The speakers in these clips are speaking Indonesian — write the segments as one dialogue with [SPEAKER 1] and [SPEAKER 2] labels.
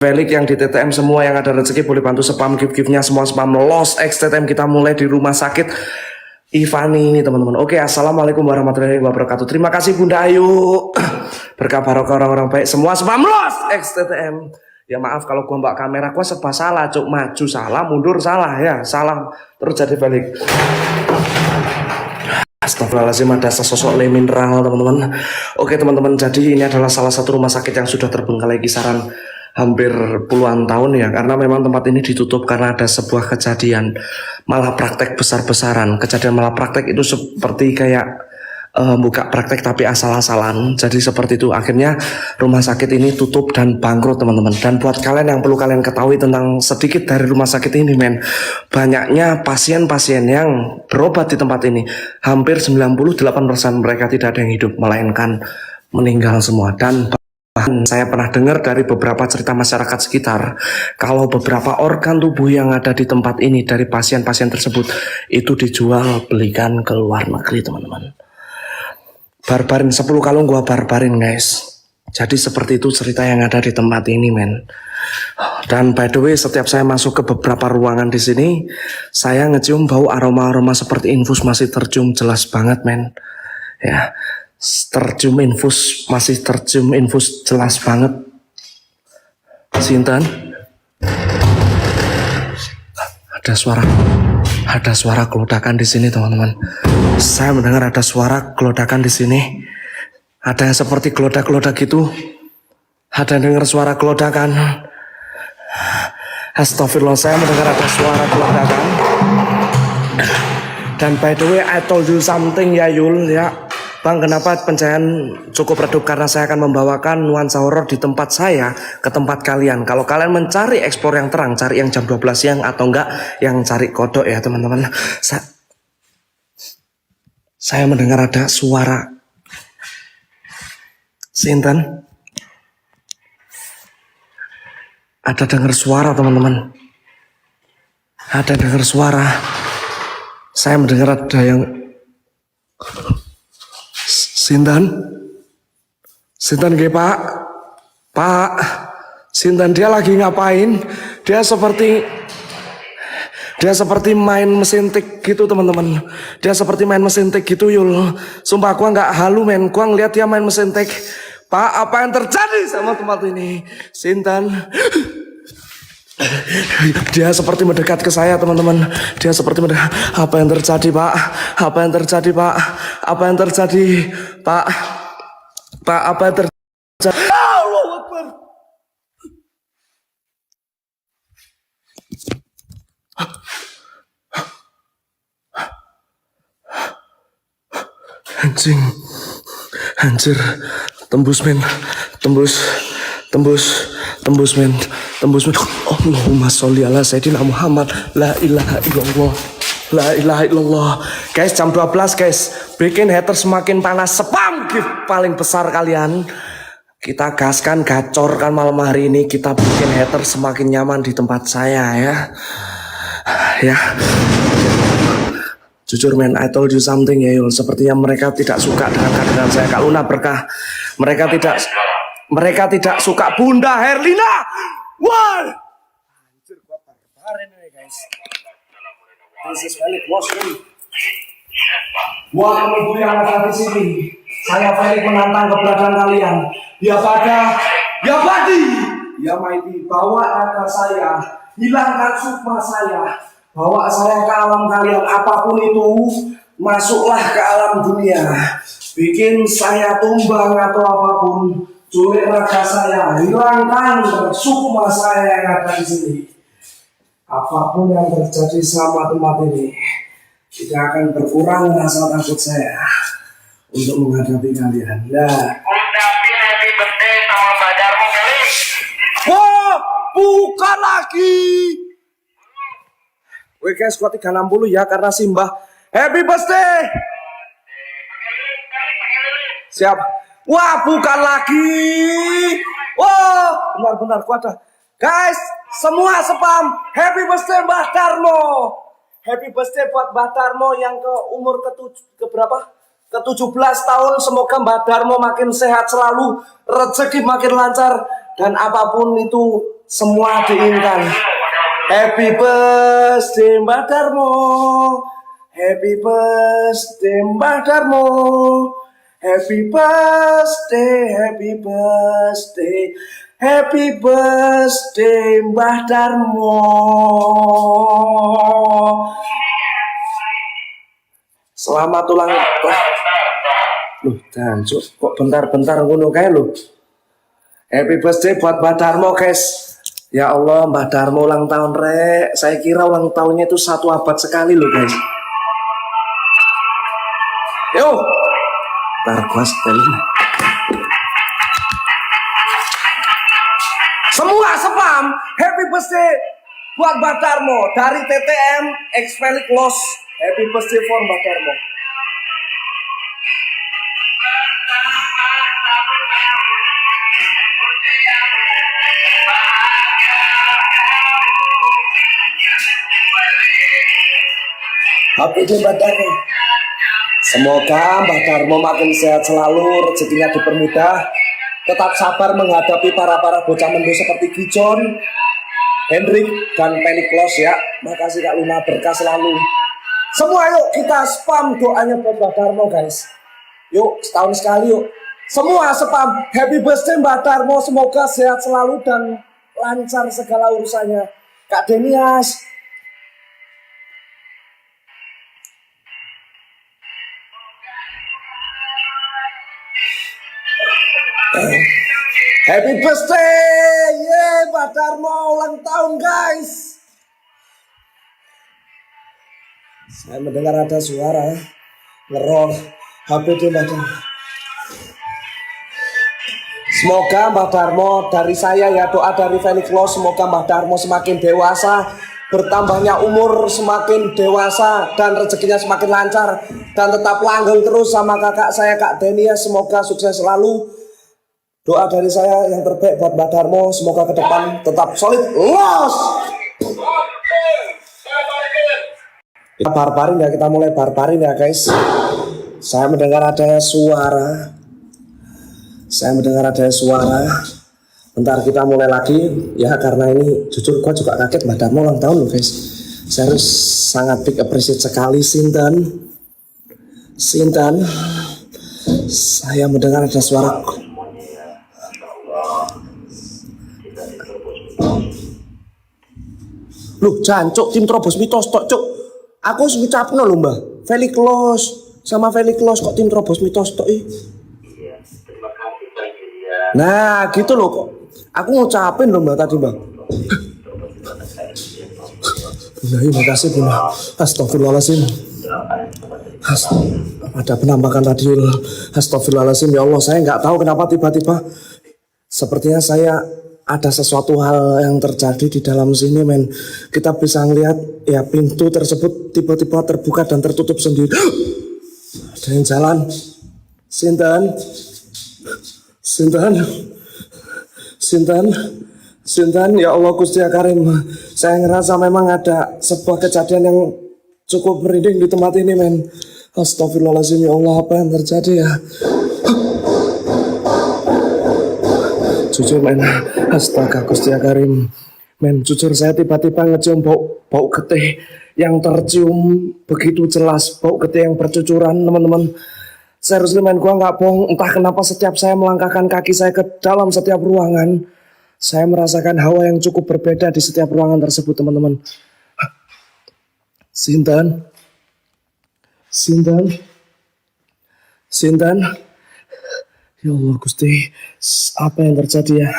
[SPEAKER 1] Balik yang di TTM semua yang ada rezeki boleh bantu spam gift-giftnya semua spam Lost X TTM kita mulai di rumah sakit Ivani ini teman-teman. Oke, assalamualaikum warahmatullahi wabarakatuh. Terima kasih Bunda Ayu. Berkah barokah orang-orang baik semua spam Lost X TTM. Ya maaf kalau gua mbak kamera gua serba salah, cuk, maju salah, mundur salah ya, salah terus jadi balik. Astagfirullahaladzim, ada sesosok le mineral teman-teman. Oke teman-teman, jadi ini adalah salah satu rumah sakit yang sudah terbengkalai kisaran hampir puluhan tahun ya, karena memang tempat ini ditutup karena ada sebuah kejadian malah praktek besar-besaran. Kejadian malah praktek itu seperti kayak buka praktek tapi asal-asalan. Jadi seperti itu, akhirnya rumah sakit ini tutup dan bangkrut teman-teman. Dan buat kalian yang perlu kalian ketahui tentang sedikit dari rumah sakit ini men, banyaknya pasien-pasien yang berobat di tempat ini, hampir 98% mereka tidak ada yang hidup, melainkan meninggal semua. Dan saya pernah dengar dari beberapa cerita masyarakat sekitar kalau beberapa organ tubuh yang ada di tempat ini dari pasien-pasien tersebut itu dijual belikan ke luar negeri teman-teman. Barbarin 10 kalung gua barbarin guys. Jadi seperti itu cerita yang ada di tempat ini men. Dan by the way, setiap saya masuk ke beberapa ruangan di sini, saya ngecium bau aroma-aroma seperti infus masih tercium jelas banget men. Ya. Masih tercium infus jelas banget. Sinten? Ada suara gelodakan di sini teman-teman. Saya mendengar ada suara gelodakan di sini. Ada yang seperti gelodak-gelodak gitu. Ada yang dengar suara gelodakan. Astagfirullah, saya mendengar ada suara gelodakan. Dan by the way, I told you something ya Yul ya. Bang, kenapa pencahayaan cukup redup? Karena saya akan membawakan nuansa horor di tempat saya ke tempat kalian. Kalau kalian mencari eksplor yang terang, cari yang jam 12 siang atau enggak yang cari kodok ya teman-teman. Saya mendengar ada suara. Sinten? Ada dengar suara teman-teman. Ada dengar suara. Saya mendengar ada yang Sinten ge Pak, Sinten dia lagi ngapain? Dia seperti main mesin tik gitu teman-teman. Dia seperti main mesin tik gitu Yul. Sumpah gua nggak halu men, gua ngeliat dia main mesin tik. Pak, apa yang terjadi sama tempat ini? Sinten? Dia seperti mendekat ke saya teman-teman. Dia seperti mendekat. Apa yang terjadi Pak? Apa yang terjadi Pak? Apa yang terjadi Pak? Pak, apa yang terjadi? Allahu Akbar. Anjir, tembus men, tembus men. Allahumma sholli ala sayyidina Muhammad. La ilaha illallah. La ilaha illallah. Guys, jam 12 guys. Bikin hater semakin panas. Spam gift paling besar kalian. Kita gaskan, gacorkan malam hari ini. Kita bikin hater semakin nyaman di tempat saya ya. Ya. Jujur men, I told you something ya Yul. Sepertinya mereka tidak suka dengan kehadiran saya. Kak Luna berkah. Mereka tidak suka Bunda Herlina. Wah. Anjir, gua barbarin ini guys. This is Felix Washington. Wah, ibu yang ada di sini. Saya Felix menantang keberadaan kalian. Ya pada, ya Badi, ya Maiti, bawa naga saya, hilangkan sukma saya, bawa saya ke alam kalian. Apapun itu, masuklah ke alam dunia. Bikin saya tumbang atau apapun. Culik raga saya, hilangkan sukma saya yang ada di sini. Apapun yang terjadi selama tempat ini, tidak akan berkurang rasa takut saya untuk menghadapi kalian. Nah, happy birthday sama Mbak Darmo kali. Oh, bukan lagi. Wih guys, gua 360 ya karena Simbah. Happy birthday. Siap. Wah, bukan lagi. Wah, benar-benar gua ada. Guys, semua spam. Happy birthday Mbah Darmo. Happy birthday buat Mbah Darmo yang ke umur ke berapa? Ke 17 tahun. Semoga Mbah Darmo makin sehat selalu, rezeki makin lancar, dan apapun itu semua diinginkan. Happy birthday Mbah Darmo, happy birthday Mbah Darmo, happy birthday, happy birthday, happy birthday Mbah Darmo. Selamat ulang tahun. Loh, jancuk kok bentar-bentar ngono kae lho. Happy birthday buat Mbah Darmo, guys. Ya Allah, Mbah Darmo ulang tahun rek. Saya kira ulang tahunnya itu 1 abad sekali loh, guys. Yo, ntar gua setelin. Semua spam, happy birthday buat Mbah Darmo dari TTM Expelik Los. Happy birthday for Mbah Darmo. Happy birthday Mbah Darmo. Semoga Mbah Darmo makin sehat selalu, rezekinya dipermudah, tetap sabar menghadapi para bocah mendo seperti Gijon, Hendrik, dan Peliklos ya. Makasih Kak Luna, berkah selalu. Semua yuk kita spam doanya buat Mbah Darmo, guys. Yuk setahun sekali yuk. Semua spam happy birthday Mbah Darmo, semoga sehat selalu dan lancar segala urusannya. Kak Denias. Happy birthday, ye Mbah Darmo ulang tahun, guys. Saya mendengar ada suara ngerol HP di Mbah Darmo. Semoga Mbah Darmo dari saya ya, doa dari Felix Lo, semoga Mbah Darmo semakin dewasa, bertambahnya umur semakin dewasa dan rezekinya semakin lancar dan tetap langgeng terus sama kakak saya Kak Denia, semoga sukses selalu. Doa dari saya yang terbaik buat Mbah Darmo, semoga ke depan tetap solid. Los. Kita barbarin ya, kita mulai barbarin ya guys. Saya mendengar ada suara. Bentar kita mulai lagi ya, karena ini jujur gua juga kaget Mbah Darmo ulang tahun loh guys. Saya harus sangat big appreciate sekali Sinten. Saya mendengar ada suara. Loh, jancuk tim Trobos Mitos tok, cuk. Aku wis ngucapno lho, Mbah. Felix Los sama Felix Los kok tim Trobos Mitos tok iki. Iya, terima kasih Pak Julia. Nah, gitu loh kok. Aku ngucapin lho, Mbah tadi, Mbah. Terima kasih, Bunda. Astagfirullahaladzim. Ada penampakan radiul. Astagfirullahaladzim, ya Allah. Saya nggak tahu kenapa tiba-tiba sepertinya saya ada sesuatu hal yang terjadi di dalam sini, men. Kita bisa ngelihat ya, pintu tersebut tiba-tiba terbuka dan tertutup sendiri. Ada yang jalan. Sinten, ya Allah Gusti Karim. Saya ngerasa memang ada sebuah kejadian yang cukup merinding di tempat ini, men. Astagfirullahaladzim, ya Allah, apa yang terjadi ya? Jujur, men, astaga Gusti Karim, men, jujur saya tiba-tiba ngecium bau getih yang tercium begitu jelas, bau getih yang bercucuran, teman-teman. Serius, men, gua nggak bohong, entah kenapa setiap saya melangkahkan kaki saya ke dalam setiap ruangan, saya merasakan hawa yang cukup berbeda di setiap ruangan tersebut, teman-teman. Sinten, ya Allah Gusti, apa yang terjadi ya?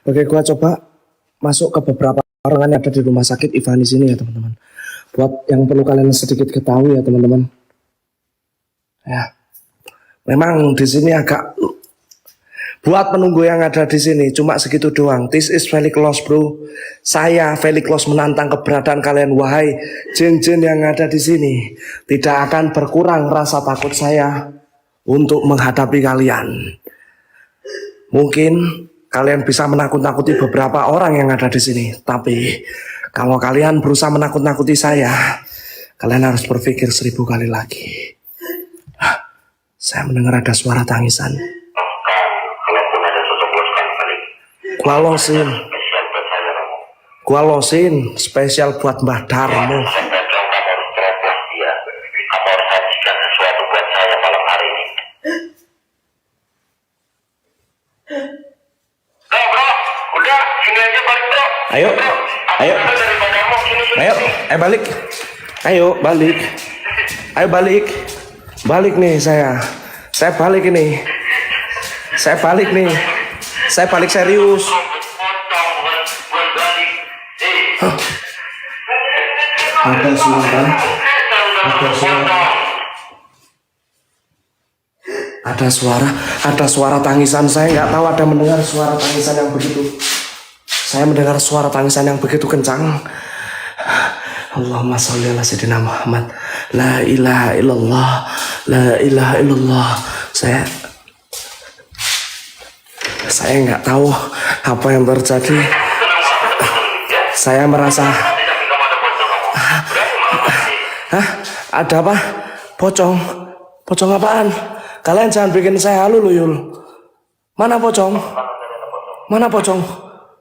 [SPEAKER 1] Oke, gua coba masuk ke beberapa orang yang ada di rumah sakit Ivani sini ya teman-teman. Buat yang perlu kalian sedikit ketahui ya teman-teman. Ya, memang di sini agak buat penunggu yang ada di sini cuma segitu doang. This is Felix Los, bro. Saya Felix Los menantang keberadaan kalian, wahai jin-jin yang ada di sini. Tidak akan berkurang rasa takut saya untuk menghadapi kalian. Mungkin kalian bisa menakut-nakuti beberapa orang yang ada di sini, tapi kalau kalian berusaha menakut-nakuti saya, kalian harus berpikir 1000 kali lagi. Saya mendengar ada suara tangisan. Gua losin.
[SPEAKER 2] Spesial buat saya kamu.
[SPEAKER 1] Gua losin spesial buat Mbah Darmo.
[SPEAKER 2] Kamu harus terobos dia. Kamu harus sajikan sesuatu buat saya malam hari ini. Bro, udah sini aja balik bro.
[SPEAKER 1] Ayo, ayo,
[SPEAKER 2] Daripada kamu sini.
[SPEAKER 1] ayo, balik. Ayo, balik. Ayo balik. Balik nih saya. Saya balik ini. Saya balik nih. Saya balik serius. Hah. Ada suara. Ada suara. Ada suara. Ada suara tangisan. Saya nggak tahu ada mendengar suara tangisan yang begitu. Saya mendengar suara tangisan yang begitu kencang. Allahumma sholli ala sayyidina Muhammad. La ilaha illallah. La ilaha illallah. Saya nggak tahu apa yang terjadi. Saya merasa. Hah? Ada apa? Pocong? Pocong apaan? Kalian jangan bikin saya halu loh Yul. Mana pocong? Mana pocong?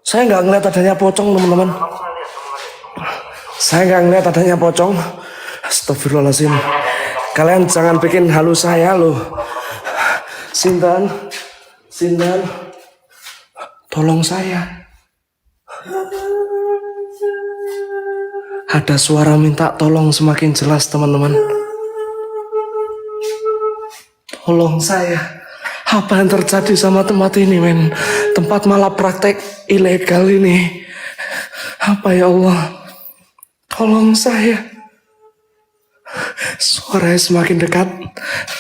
[SPEAKER 1] Saya nggak ngeliat adanya pocong teman-teman. Saya nggak ngeliat adanya pocong. Astagfirullahaladzim. Kalian jangan bikin halu saya loh. Sintan, Sintan, tolong saya. Ada suara minta tolong semakin jelas teman-teman. Tolong saya. Apa yang terjadi sama tempat ini men? Tempat malah praktek ilegal ini. Apa ya Allah? Tolong saya. Suaranya semakin dekat.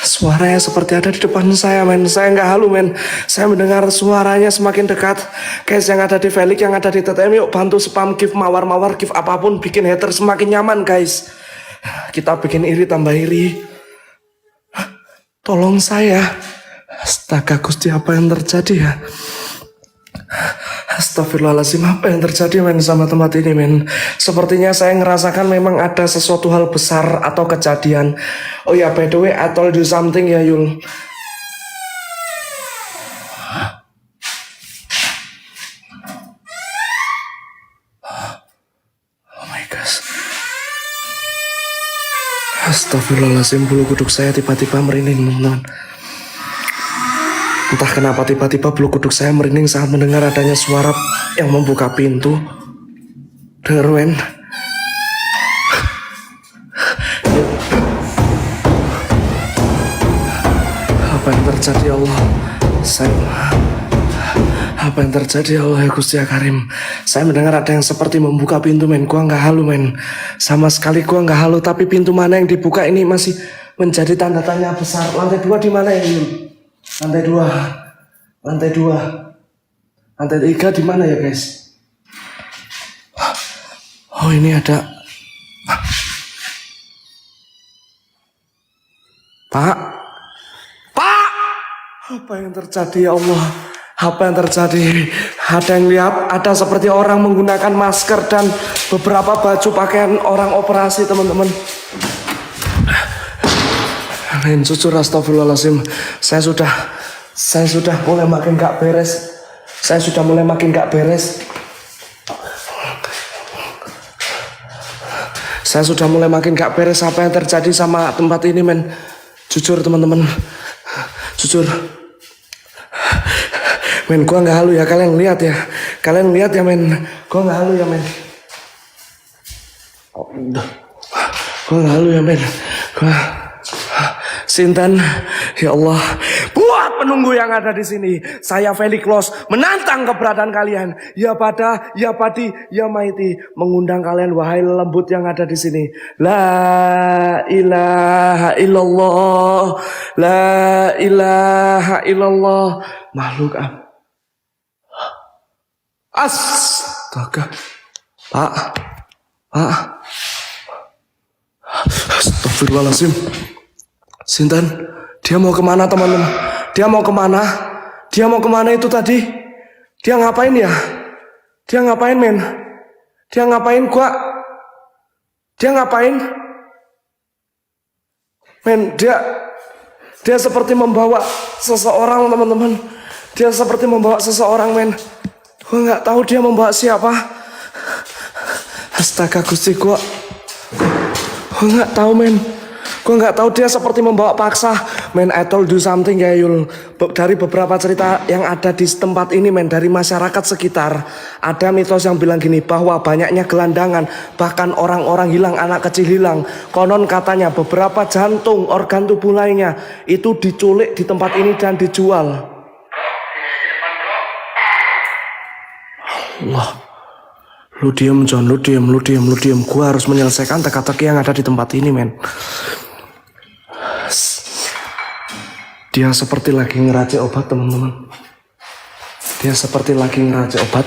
[SPEAKER 1] Suaranya seperti ada di depan saya men. Saya nggak halu men. Saya mendengar suaranya semakin dekat. Guys yang ada di Felix, yang ada di TTM, yuk bantu spam gift mawar-mawar, gift apapun, bikin hater semakin nyaman guys. Kita bikin iri tambah iri. Tolong saya. Astaga Gusti, apa yang terjadi ya? Astagfirullahaladzim, apa yang terjadi men sama tempat ini men? Sepertinya saya ngerasakan memang ada sesuatu hal besar atau kejadian. Oh ya, by the way, I told you something ya Yul. Oh my gosh. Astagfirullahaladzim, bulu kuduk saya tiba-tiba merinding teman-teman. Entah kenapa tiba-tiba bulu kuduk saya merinding saat mendengar adanya suara yang membuka pintu. Dengar men? Apa yang terjadi ya Allah? Apa yang terjadi ya Allah ya Gusti ya Karim? Saya mendengar ada yang seperti membuka pintu men. Gua nggak halu men. Sama sekali gua nggak halu. Tapi pintu mana yang dibuka ini masih menjadi tanda tanya besar. Lantai 2 di mana ya Yul? Lantai 2, lantai 2, lantai 3 di mana ya guys? Oh ini ada. Pak, Pak, apa yang terjadi ya Allah? Apa yang terjadi? Ada yang lihat, ada seperti orang menggunakan masker dan beberapa baju pakaian orang operasi teman-teman. Amin, jujur astagfirullahaladzim. Saya sudah mulai makin gak beres. Saya sudah mulai makin gak beres. Saya sudah mulai makin gak beres apa yang terjadi sama tempat ini men. Jujur teman-teman. Jujur. Men, gua gak halu ya, kalian lihat ya. Kalian lihat ya men. Gua gak halu ya men. Gua gak halu ya men. Sintan, ya Allah, buat penunggu yang ada di sini, saya Felix Los menantang keberadaan kalian. Ya Pada, ya Padi, ya Maiti, mengundang kalian wahai lembut yang ada di sini. La ilaha illallah, la ilaha illallah. Makhluk astaga, Pak, astagfirullahaladzim. Sintan, dia mau kemana teman-teman? Dia mau kemana? Dia mau kemana itu tadi? Dia ngapain ya? Dia ngapain men? Dia ngapain Dia ngapain? Men, dia seperti membawa seseorang teman-teman. Dia seperti membawa seseorang men. Gua nggak tahu dia membawa siapa. Astaga Gusti, gua nggak tahu men. Gua nggak tahu dia seperti membawa paksa. Men, I told you something ya Yul. Dari beberapa cerita yang ada di tempat ini men, dari masyarakat sekitar, ada mitos yang bilang gini, bahwa banyaknya gelandangan, bahkan orang-orang hilang, anak kecil hilang. Konon katanya beberapa jantung, organ tubuh lainnya itu diculik di tempat ini dan dijual. Allah. Lu diem John, lu diem. Gua harus menyelesaikan teka-teki yang ada di tempat ini men. Dia seperti lagi ngeracik obat teman-teman. Dia seperti lagi ngeracik obat.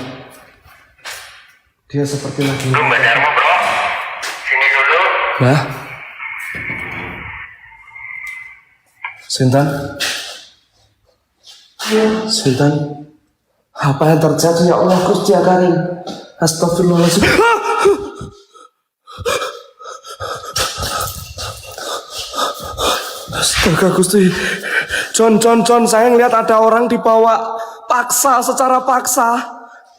[SPEAKER 2] Mbak Darmo bro, sini dulu.
[SPEAKER 1] Bah? Sintan? Apa yang terjadi ya Allah Gusti Karim? Astagfirullahaladzim. Astaga Gusti. John, saya ngeliat ada orang dibawa paksa, secara paksa.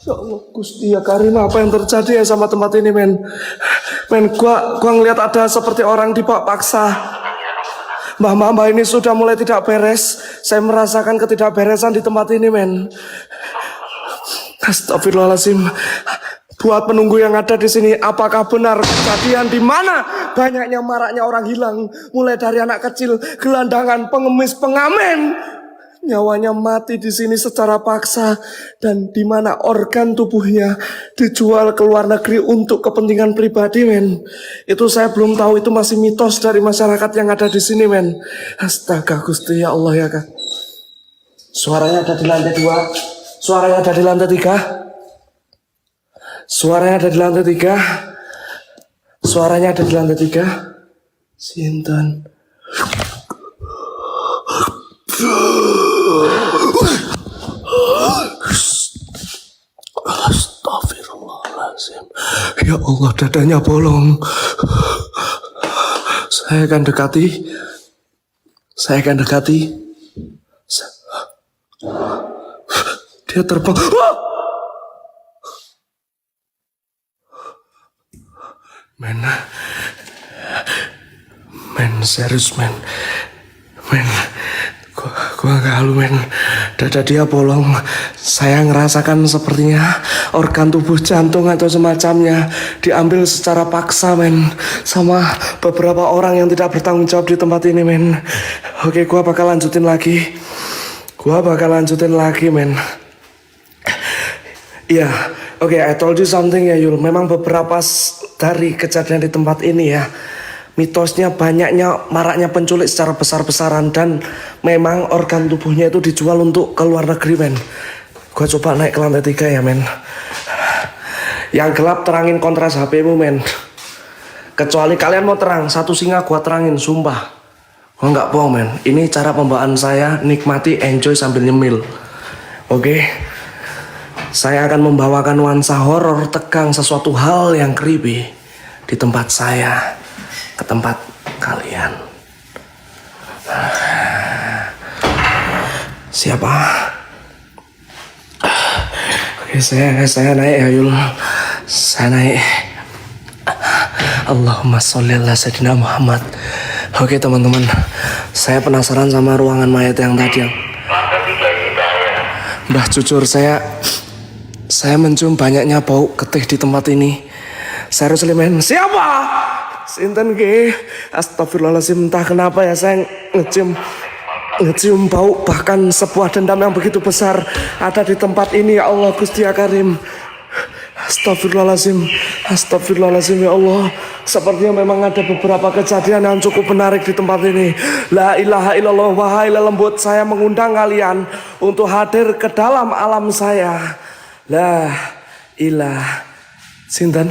[SPEAKER 1] Ya Allah Gusti ya Karim, apa yang terjadi ya sama tempat ini men? Men, gua ngeliat ada seperti orang dibawa paksa. Mbah ini sudah mulai tidak beres. Saya merasakan ketidakberesan di tempat ini men. Astagfirullahaladzim. Buat penunggu yang ada di sini, apakah benar kejadian di mana banyaknya maraknya orang hilang, mulai dari anak kecil, gelandangan, pengemis, pengamen, nyawanya mati di sini secara paksa, dan di mana organ tubuhnya dijual ke luar negeri untuk kepentingan pribadi men. Itu saya belum tahu, itu masih mitos dari masyarakat yang ada di sini men. Astaga Gusti ya Allah ya Kak. Suaranya ada di lantai 2, suaranya ada di lantai 3. Suaranya ada di lantai 3. Suaranya ada di lantai 3. Sinten. Astagfirullahaladzim. Ya Allah, dadanya bolong. Saya akan dekati. Dia terbang. Men, serius men, gua gak halu men, dada dia bolong. Saya ngerasakan sepertinya organ tubuh jantung atau semacamnya diambil secara paksa men, sama beberapa orang yang tidak bertanggung jawab di tempat ini men. Oke, gua bakal lanjutin lagi men. Iya, oke, I told you something ya Yul. Memang beberapa dari kejadian di tempat ini ya, mitosnya banyaknya maraknya penculik secara besar-besaran, dan memang organ tubuhnya itu dijual untuk ke luar negeri men. Gua coba naik ke lantai 3 ya men. Yang gelap terangin kontras HP-mu men. Kecuali kalian mau terang, satu singa gua terangin, sumpah. Gua nggak bohong men. Ini cara pembawaan saya, nikmati, enjoy sambil nyemil. Oke. Saya akan membawakan nuansa horor, tegang, sesuatu hal yang creepy di tempat saya ke tempat kalian. Siapa? Oke, saya naik ya Yul. Saya naik. Allahumma sholli ala sayyidina Muhammad. Oke teman-teman, saya penasaran sama ruangan mayat yang tadi. Mbah, jujur saya mencium banyaknya bau getih di tempat ini. Saya harus men. Siapa? Sinten ge? Astagfirullahaladzim, entah kenapa ya saya ngecium bau, bahkan sebuah dendam yang begitu besar ada di tempat ini ya Allah Gusti Karim. Astagfirullahaladzim ya Allah. Sepertinya memang ada beberapa kejadian yang cukup menarik di tempat ini. La ilaha illallah, wahai lelembut, saya mengundang kalian untuk hadir ke dalam alam saya. La ilah. Sinten?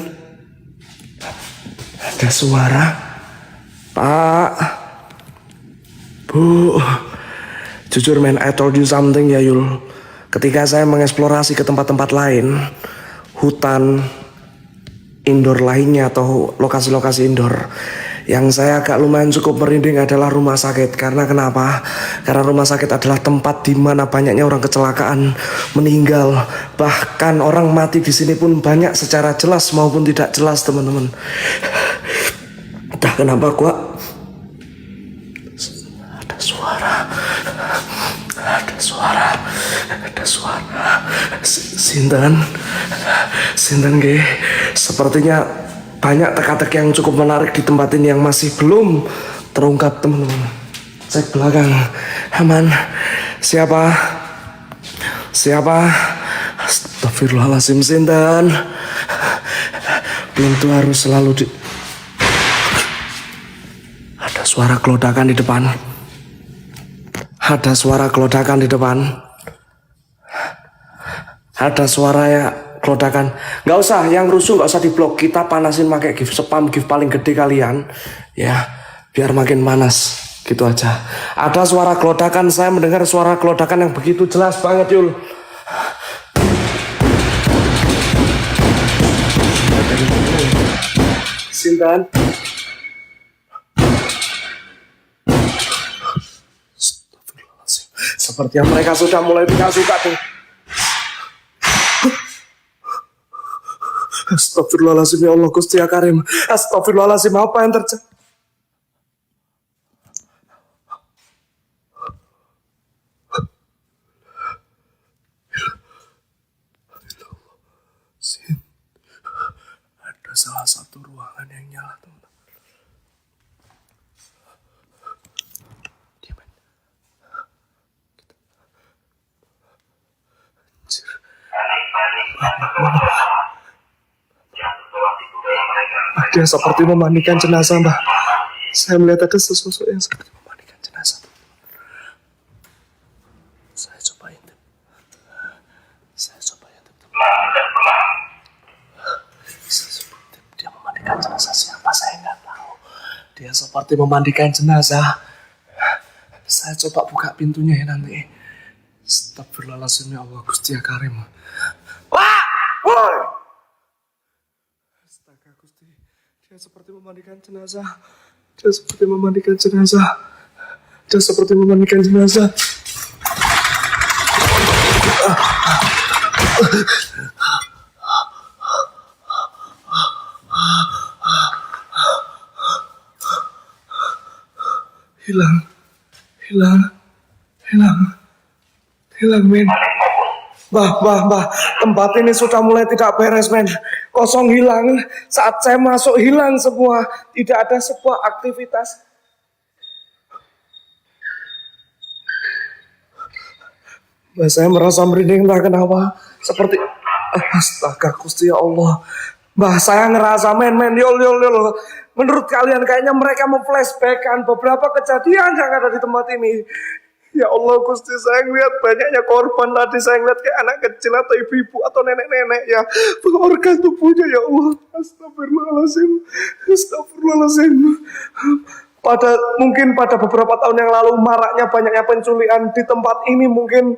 [SPEAKER 1] Ada suara. Pak, Bu. Jujur men, I told you something ya Yul. Ketika saya mengeksplorasi ke tempat-tempat lain, hutan indoor lainnya atau lokasi-lokasi indoor Yang saya agak lumayan cukup merinding adalah rumah sakit. Karena kenapa? Karena rumah sakit adalah tempat di mana banyaknya orang kecelakaan, meninggal, bahkan orang mati di sini pun banyak secara jelas maupun tidak jelas, teman-teman. Entah kenapa gua ada suara. Sinten nggih. Sepertinya banyak teka-teki yang cukup menarik di tempat ini yang masih belum terungkap, teman-teman. Cek belakang. Aman. Siapa? Astagfirullahaladzim, sinten. Pintu harus selalu Ada suara gelodakan di depan. Ada suara gelodakan di depan. Ada suara ya gelodakan. Nggak usah, yang rusuh nggak usah diblok. Kita panasin pakai gift spam, gift paling gede kalian. Ya, biar makin panas. Gitu aja. Ada suara gelodakan. Saya mendengar suara gelodakan yang begitu jelas banget, Yul. Sinten. Sepertinya mereka sudah mulai tidak suka tuh. Astagfirullahaladzim, ya Allah Gusti ya Karim. Astagfirullahaladzim, apa yang terjadi? Ada salah satu ruangan yang nyala, teman-teman. Dia seperti memandikan jenazah, Mbak. Saya melihat ada sosok yang seperti memandikan jenazah. Saya coba intip. Dia memandikan jenazah siapa? Saya nggak tahu. Dia seperti memandikan jenazah. Saya coba buka pintunya ya nanti. Astagfirullahaladzim, ya Allah Gusti ya Karim. Wah! Woi! Astaga Gusti. Dia seperti memandikan jenazah. Hilang, men. Bah, tempat ini sudah mulai tidak beres, men. Kosong, hilang. Saat saya masuk, hilang semua. Tidak ada sebuah aktivitas. Bah, saya merasa merinding, entah kenapa. Seperti, astaga Gusti ya Allah. Bah, saya ngerasa, men, yol. Menurut kalian, kayaknya mereka memflashbackkan beberapa kejadian yang ada di tempat ini. Ya Allah Gusti, saya ngeliat banyaknya korban tadi. Saya ngeliat kayak anak kecil atau ibu-ibu atau nenek-nenek ya. Organ tubuhnya ya Allah. Astagfirullahaladzim. Mungkin pada beberapa tahun yang lalu maraknya banyaknya penculikan di tempat ini mungkin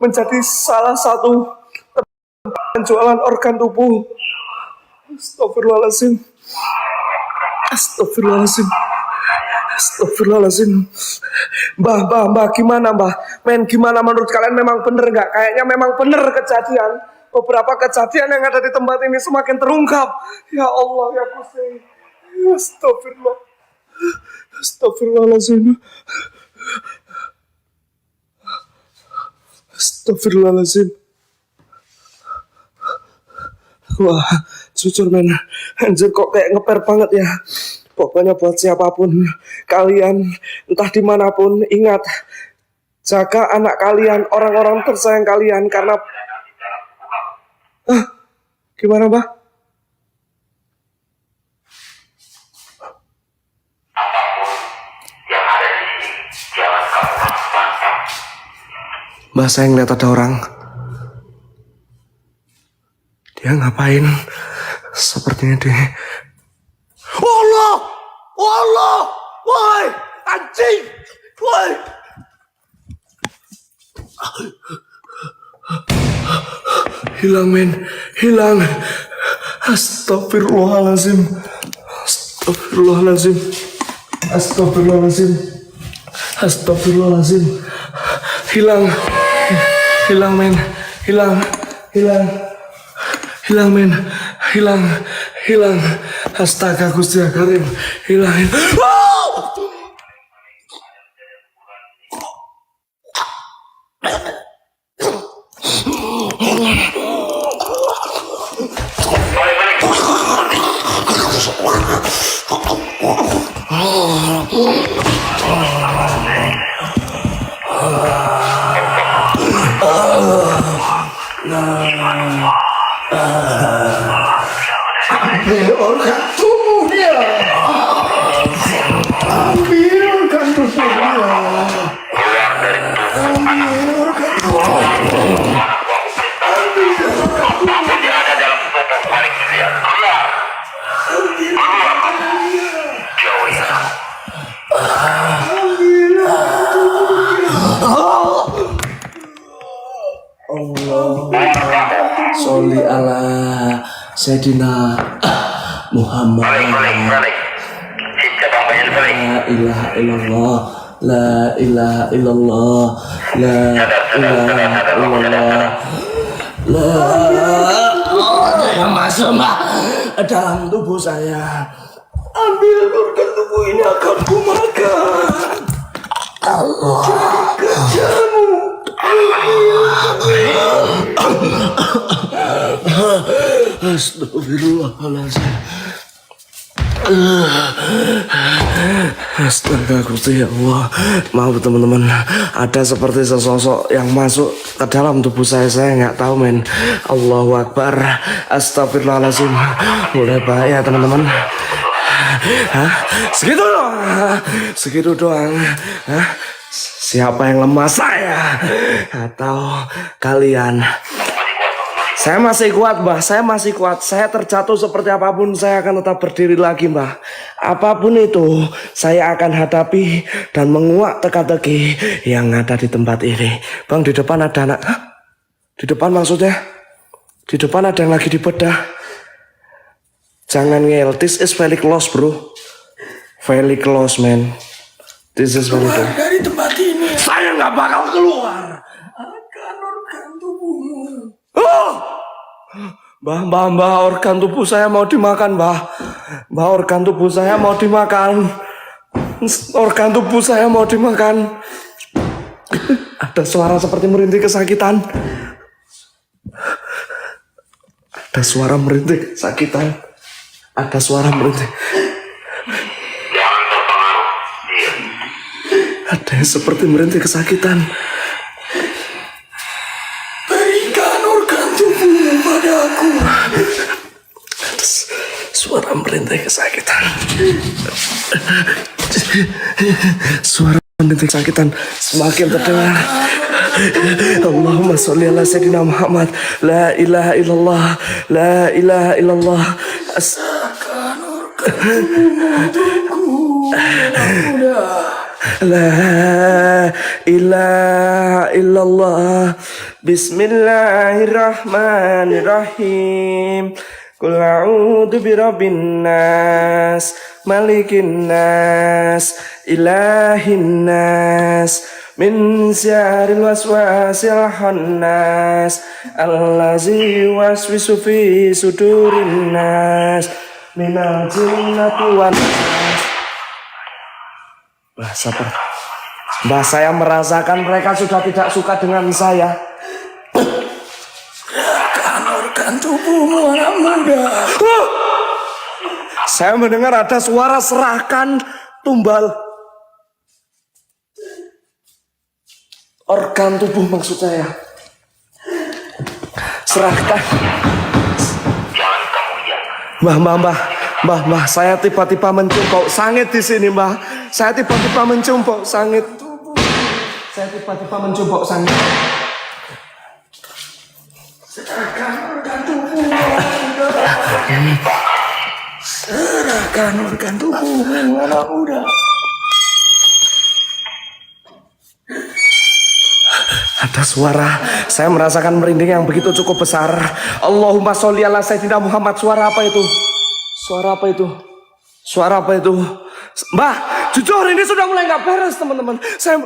[SPEAKER 1] menjadi salah satu tempat penjualan organ tubuh. Astagfirullahaladzim. Mbah, gimana Mbah? Men, gimana menurut kalian, memang bener nggak? Kayaknya memang bener kejadian. Beberapa kejadian yang ada di tempat ini semakin terungkap. Ya Allah, ya Gusti. Astagfirullahaladzim. Wah, jujur men, anjir kok kayak ngeper banget ya. Pokoknya buat siapapun kalian, entah dimanapun, ingat, jaga anak kalian, orang-orang tersayang kalian, karena gimana Mbah? Mbah, saya ngeliat ada orang. Dia ngapain? Sepertinya dia... Allah, woi, anjing, woi. Hilang men, hilang. Astagfirullahaladzim. Astagfirullahaladzim. Astagfirullahaladzim. Astagfirullahaladzim. Hilang. Hilang men. Hilang. Hilang. Hilang men. Hilang. Hilang. Astaga Gusti Karim. Hilangin.
[SPEAKER 3] Organ tubuhnya, ambil organ tubuhnya, ambil organ tubuhnya,
[SPEAKER 2] Yang ada dalam tubuh paling dia keluar. Jauh ya.
[SPEAKER 1] Sholli ala Sayyidina Muhammad.
[SPEAKER 2] Balik. Siapa yang balik?
[SPEAKER 1] La ilaha illallah. La ilaha illallah. La ilaha illallah. La yang masuk dalam tubuh saya.
[SPEAKER 3] ambil organ tubuh ini akan kumakan. Allah kerjamu.
[SPEAKER 1] Astagfirullahaladzim. Astaga Gusti ya Allah. Maaf teman-teman, ada seperti sesosok yang masuk ke dalam tubuh saya nggak tahu men. Allahu Akbar. Astagfirullahaladzim. Mulai bahaya teman-teman. Hah? Segitu doang. Hah? Siapa yang lemah, saya atau kalian? Saya masih kuat mbah, saya masih kuat. Saya terjatuh seperti apapun, saya akan tetap berdiri lagi mbah. Apapun itu, saya akan hadapi dan menguak teka-teki yang ada di tempat ini. Bang, di depan ada anak. Hah? Di depan maksudnya? Di depan ada yang lagi dibedah. Jangan ngel, this is very close bro. Very close man. This is very close.
[SPEAKER 3] Dari tempat ini
[SPEAKER 1] Saya nggak bakal keluar.
[SPEAKER 3] akan organ tubuhmu.
[SPEAKER 1] Oh! Mbah, organ tubuh saya mau dimakan, Mbah. Mbah, organ tubuh saya mau dimakan. Organ tubuh saya mau dimakan. Ada suara seperti merintih kesakitan. Ada suara merintih kesakitan. Ada suara merintih.
[SPEAKER 2] Jangan terpengaruh.
[SPEAKER 1] Ada yang seperti merintih kesakitan.
[SPEAKER 3] Berikan organ tubuhmu padaku.
[SPEAKER 1] Suara merintih kesakitan. Suara merintih kesakitan semakin terdengar. Allahumma sholli ala Sayyidina Muhammad. La ilaha illallah. La ilaha illallah. La ilaha illallah. Bismillahirrahmanirrahim. Qul a'udzu birabbin nas, malikin nas, ilahin nas, min syarril waswasil khannas, allazi waswisu fi sudurin nas, minal jinnati wan nas. Mbah, saya merasakan mereka sudah tidak suka dengan saya.
[SPEAKER 3] Serahkan organ tubuhmu anak muda.
[SPEAKER 1] Saya mendengar ada suara serahkan tumbal. Organ tubuh maksud saya. Serahkan.
[SPEAKER 2] Jangan kamu ya.
[SPEAKER 1] Mbah, saya tiba-tiba mencium bau sangit di sini, Mbah. Saya tiba-tiba mencium bau sangit. Saya tiba-tiba mencium bau sangit.
[SPEAKER 3] Serahkan organ tubuhmu anak muda. Serahkan organ tubuhmu anak muda.
[SPEAKER 1] Ada suara, saya merasakan merinding yang begitu cukup besar. Allahumma sholli ala Sayyidina Muhammad. Suara apa itu? Suara apa itu? Suara apa itu? Mbah, jujur ini sudah mulai nggak beres teman-teman. Saya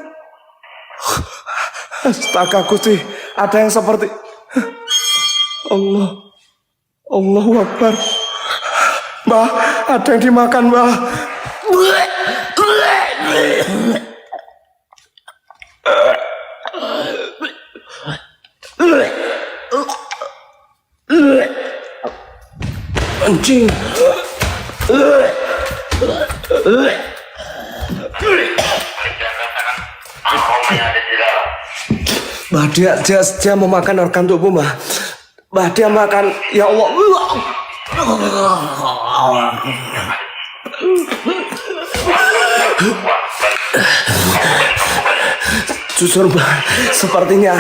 [SPEAKER 1] astaga Gusti, ada yang seperti Allah, Allahu Akbar. Mbah, ada yang dimakan, Mbah. Anjing. Mbah, dia mau makan organ tubuh, Mbah. Mbah, dia makan, ya Allah. Jujur Mbah, sepertinya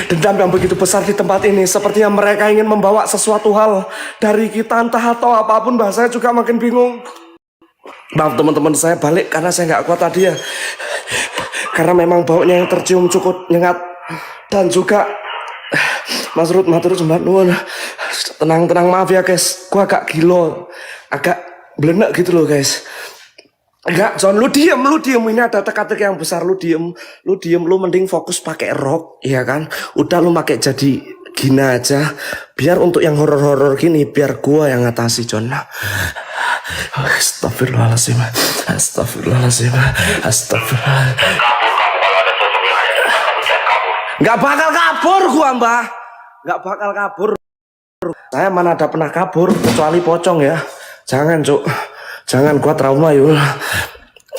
[SPEAKER 1] dendam yang begitu besar di tempat ini. Sepertinya mereka ingin membawa sesuatu hal dari kita, entah atau apapun. Mbah, saya juga makin bingung. Maaf teman-teman, saya balik karena saya nggak kuat tadi ya. Karena memang baunya yang tercium cukup nyengat. Dan juga Mas Rut, matur sembah nuwun. Tenang, maaf ya guys. Gua agak gilo, agak belenek gitu loh guys. Enggak, John, lu diem. Ini ada teka-teki yang besar, lu diem. Lu mending fokus pakai rok, ya kan? Udah lu pakai jadi gina aja. Biar untuk yang horor-horor gini, biar gua yang ngatasi, John. Astagfirullahaladzim. Astagfirullah. Nggak bakal kabur gua, Mbah. Nggak bakal kabur. Saya mana ada pernah kabur, kecuali pocong ya. Jangan, Cuk. Jangan, gua trauma yuk.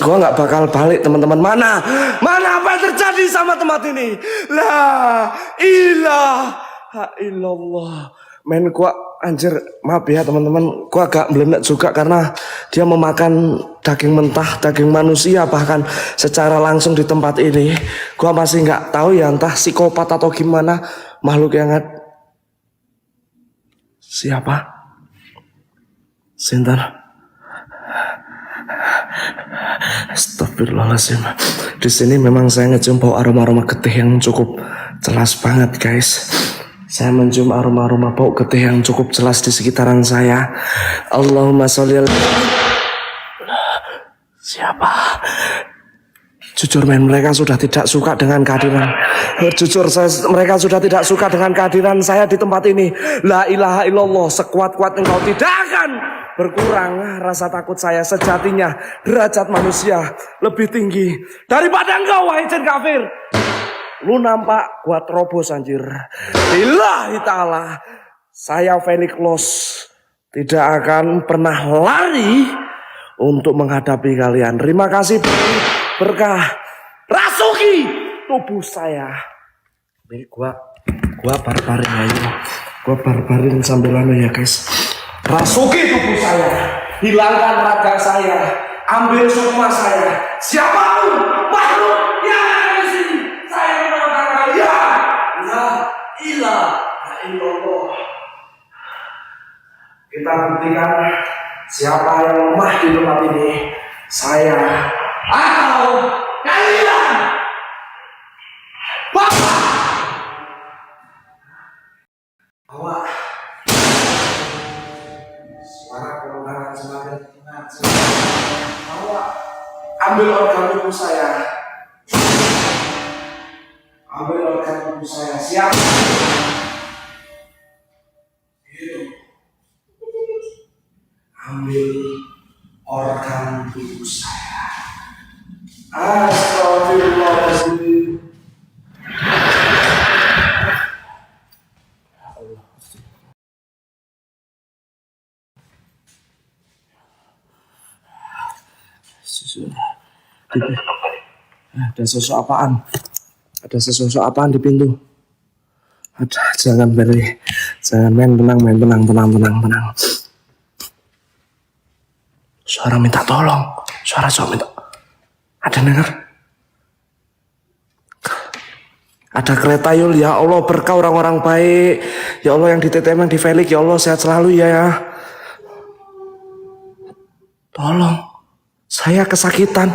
[SPEAKER 1] Gua nggak bakal balik teman-teman. Mana apa yang terjadi sama tempat ini? La ilaha illallah. Men, gua anjir, maaf ya teman-teman. Gua agak melenek juga karena dia memakan daging mentah, daging manusia bahkan secara langsung di tempat ini. Gua masih nggak tahu ya, entah psikopat atau gimana makhluk yang siapa? Sinten? Astagfirullahaladzim. Di sini memang saya ngecium bau aroma getih yang cukup jelas banget guys. Saya mencium aroma bau getih yang cukup jelas di sekitaran saya. Allahumma sholli ala. Siapa? Jujur men, mereka sudah tidak suka dengan kehadiran. Mereka sudah tidak suka dengan kehadiran saya di tempat ini. La ilaha illallah, sekuat-kuat engkau tidak akan berkurang rasa takut saya. Sejatinya derajat manusia lebih tinggi daripada engkau, wahai jin kafir. Lu nampak gua terobos anjir. Lillahi ta'ala, saya Felix Los tidak akan pernah lari untuk menghadapi kalian. Terima kasih berkah rasuki tubuh saya. Ini gua barbarin aja. Gua barbarin sambil ya guys. Rasuki tubuh saya, hilangkan raga saya, ambil semua saya. Siapapun makhluk yang ada di sini, saya menangkan kalian. La ilaha illallah. Kita buktikan siapa yang lemah di tempat ini. Saya atau kalian. Bapak. Bawa. Suara kelonggaran semakin mengacu. Bawa. Ambil organ tubuh saya. Ambil organ tubuh saya. Siap. Itu. Ambil organ tubuh saya. Astagfirullahaladzim. Ada sosok apaan? Ada sosok apaan di pintu? Jangan main tenang. Suara minta tolong. Suara minta. Ada dengar? Ada kereta Yul, ya Allah berkah orang-orang baik. Ya Allah yang di TTM yang di Felix, ya Allah sehat selalu ya. Tolong, saya kesakitan.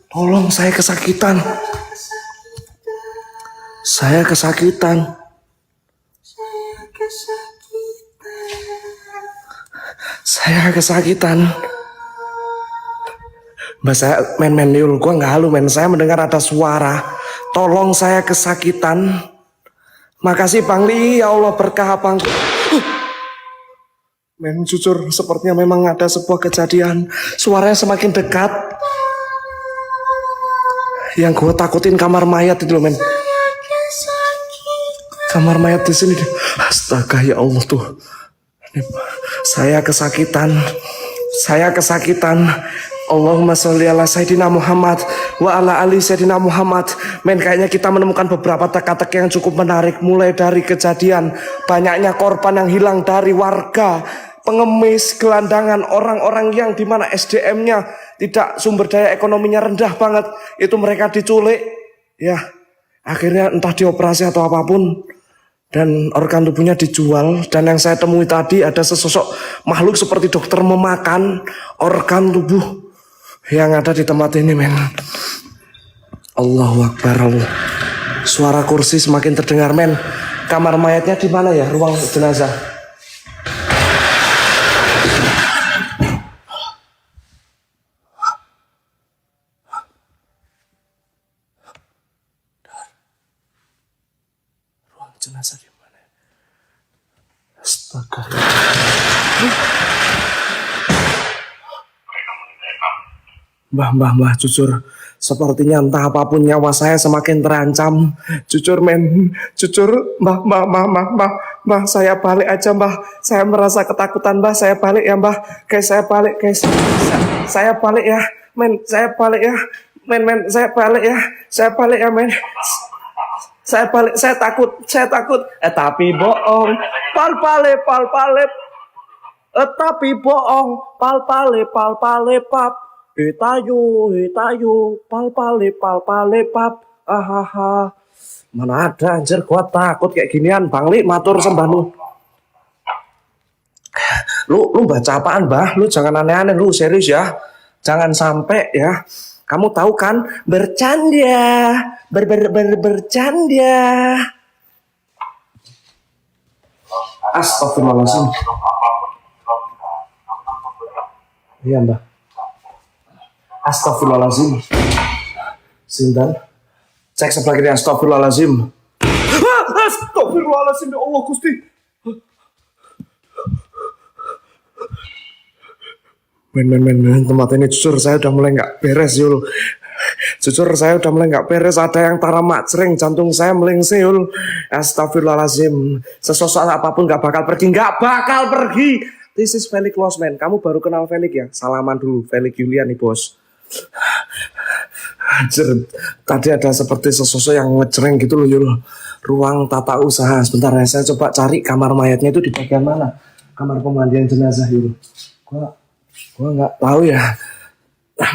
[SPEAKER 1] Tolong, saya kesakitan. Saya kesakitan. Saya kesakitan. Mbak saya men Yul, gua nggak halu men. Saya mendengar ada suara. Tolong saya kesakitan. Makasih Bangli, ya Allah berkah Bang. Men jujur sepertinya memang ada sebuah kejadian. Suaranya semakin dekat. Yang gue takutin kamar mayat itu loh men. Kamar mayat di sini. Astaga ya Allah tuh. Saya kesakitan. Saya kesakitan. Allahumma sholli ala Sayyidina Muhammad wa ala ali Sayyidina Muhammad. Men kayaknya kita menemukan beberapa teka-teki yang cukup menarik. Mulai dari kejadian banyaknya korban yang hilang dari warga, pengemis, gelandangan, orang-orang yang dimana SDM-nya tidak, sumber daya ekonominya rendah banget. Itu mereka diculik. Ya akhirnya entah dioperasi atau apapun. Dan organ tubuhnya dijual. Dan yang saya temui tadi ada sesosok makhluk seperti dokter memakan organ tubuh yang ada di tempat ini men. Allahu Akbar Allah. Suara kursi semakin terdengar men. Kamar mayatnya di mana ya? Ruang jenazah. Ruang jenazah di mana? Astaga. Mbah, jujur, sepertinya entah apapun nyawa saya semakin terancam. Jujur men, jujur, mbah, saya balik aja mbah. Saya merasa ketakutan mbah, saya balik ya mbah. Guys, saya balik guys, saya balik ya, men, saya balik ya, men, saya balik ya, men. Saya balik, saya takut. Tapi bohong, pal pale. Tapi bohong, pal pale pap. Hitayu, pal pale pap. Ahaha. Mana ada anjir, gua takut kayak ginian. Bang Li, matur sembah lu. Lu baca apaan, Bah? Lu jangan aneh-aneh, lu serius ya. Jangan sampai ya. Kamu tahu kan, bercanda. Bercanda. Astagfirullahaladzim. Iya, Mbak. Astagfirullahaladzim. Sindan. Cek sebelah kiri. Astagfirullahaladzim. Astagfirullahaladzim. Ya Allah Gusti. Men. Tempat ini jujur saya udah mulai gak beres Yul. Jujur saya udah mulai gak beres. Ada yang tara macreng. Jantung saya melengse Yul. Astagfirullahaladzim. Sesosok apapun gak bakal pergi. Gak bakal pergi. This is Felix Losman. Kamu baru kenal Felix ya? Salaman dulu. Felix Julian nih bos. Anjir, tadi ada seperti sesosok yang ngejreng gitu loh Yul. Ruang tata usaha. Sebentar ya, saya coba cari kamar mayatnya itu di bagian mana. Kamar pemandian jenazah Yul. Gua nggak tahu ya.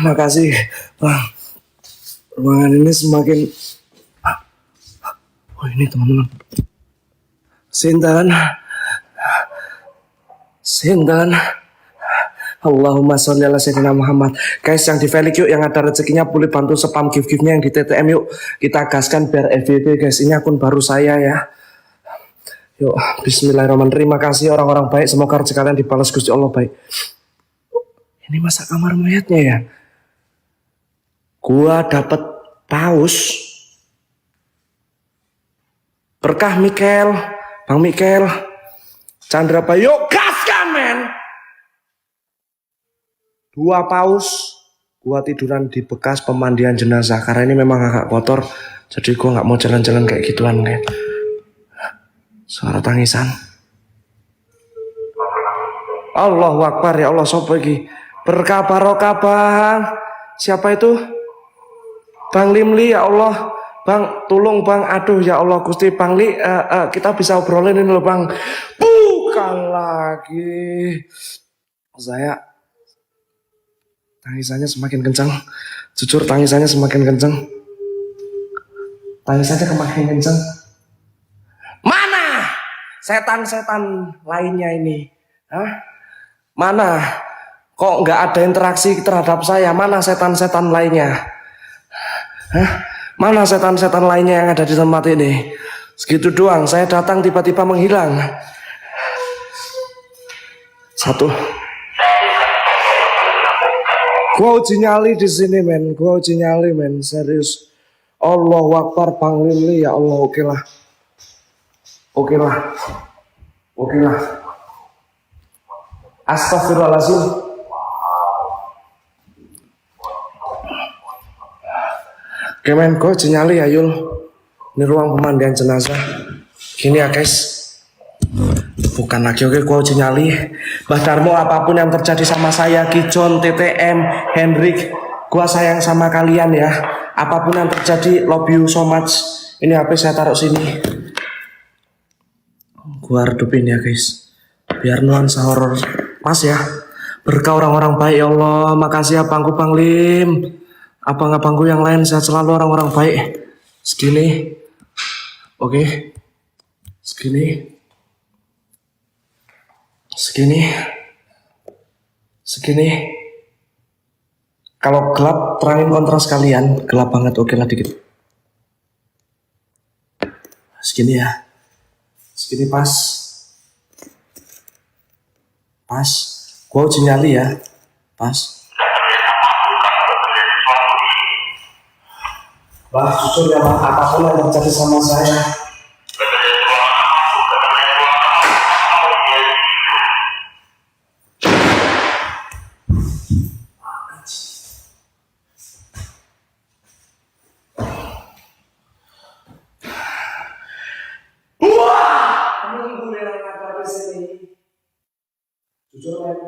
[SPEAKER 1] Makasih Bang. Ruangan ini semakin. Oh ini teman-teman. Sindan. Allahumma sholli ala Sayyidina Muhammad. Guys yang di Felix yuk, yang ada rezekinya boleh bantu spam gift-giftnya yang di TTM yuk. Kita gaskan biar FVP guys. Ini akun baru saya ya. Yuk bismillahirrahmanirrahim. Terima kasih orang-orang baik. Semoga rezeki kalian dibalas Gusti Allah baik. Ini masa kamar mayatnya ya. Gua dapet paus. Berkah Mikel. Bang Mikel. Chandra Bayu. Gaskan men. 2 paus. Gua tiduran di bekas pemandian jenazah karena ini memang agak kotor, jadi gua nggak mau jalan-jalan kayak gituan kan. Suara tangisan. Allahu Akbar ya Allah, sopo iki? Berkah barokah Bang. Siapa itu? Bang Limli ya Allah. Bang tolong Bang, aduh ya Allah Gusti. Bang Li, kita bisa obrolin ini loh Bang. Bukan lagi. Saya tangisannya semakin kencang. Jujur tangisannya semakin kencang. Tangisannya semakin kencang. Mana setan-setan lainnya ini? Hah? Mana? Kok nggak ada interaksi terhadap saya? Mana setan-setan lainnya? Hah? Mana setan-setan lainnya yang ada di tempat ini? Segitu doang, saya datang tiba-tiba menghilang. 1 Gua uji nyali di sini men, gua uji nyali men, serius. Allahu Akbar Bang Lili ya Allah, oke lah. Oke lah. Oke lah. Astagfirullahaladzim. Oke men, gua uji nyali ya Yul. Ini ruang pemandian jenazah. Gini ya guys. Bukan lagi oke, gua uji nyali. Mbah Darmo, apapun yang terjadi sama saya, Kijon, TTM, Hendrik, gua sayang sama kalian ya. Apapun yang terjadi, love you so much. Ini HP saya taruh sini. Gua redupin ya guys, biar nuansa horor pas ya. Berkah orang-orang baik ya Allah. Makasih ya Bangku Bang Lim, abang-abangku yang lain, sehat selalu orang-orang baik. Segini, oke, segini. Kalau gelap terangin kontras kalian. Gelap banget, oke lah dikit. Segini ya. Segini pas. Gua uji nyali ya. Pas. Bah, jujur ya Bang, apapun yang terjadi sama saya, jujur kan,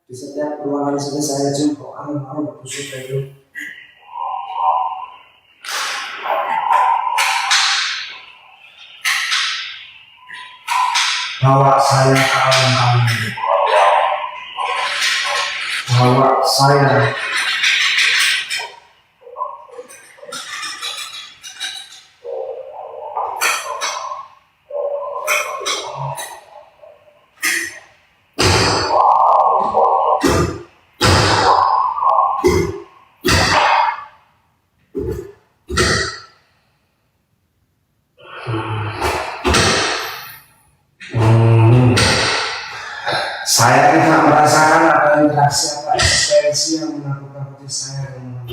[SPEAKER 1] di setiap ruangan sini saya cium kok angin busuk kayak gitu. Bawa saya ke alam kami. Bawa saya. Saya tidak merasakan ada interaksi atau eksistensi yang menakut-nakuti saya, teman-teman.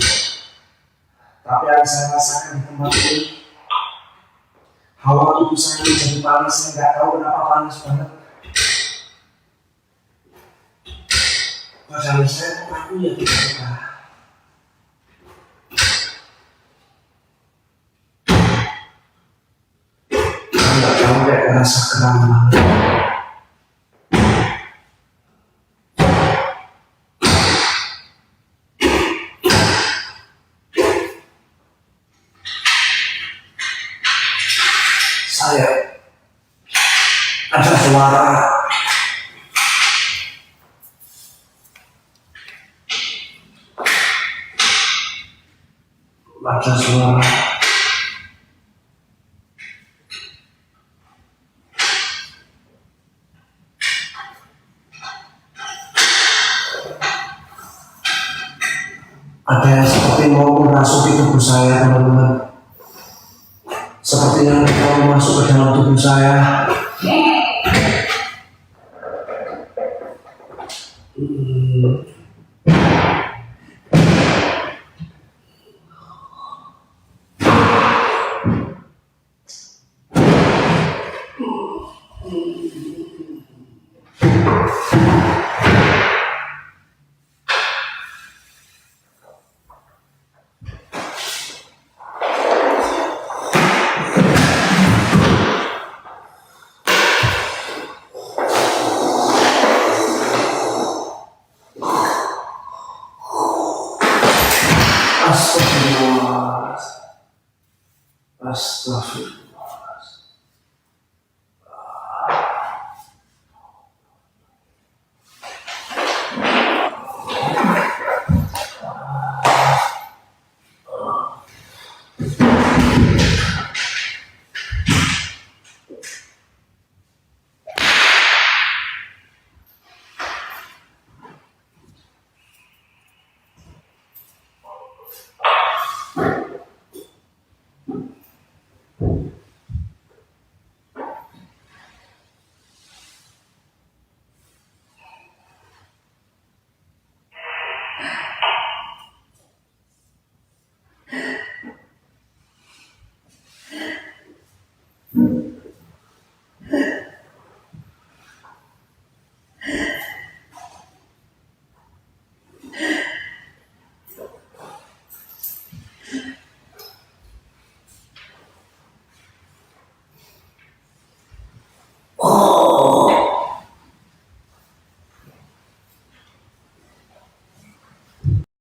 [SPEAKER 1] Tapi yang saya rasakan di tempat ini, hawa tubuh saya menjadi panas. Saya nggak tahu kenapa panas banget. Padahal saya takut ya kita. Nggak tahu kayak rasa keram banget. Saya ada suara ada yang seperti mau merasuki tubuh saya, teman-teman. Sepertinya mau masuk ke dalam tubuh saya.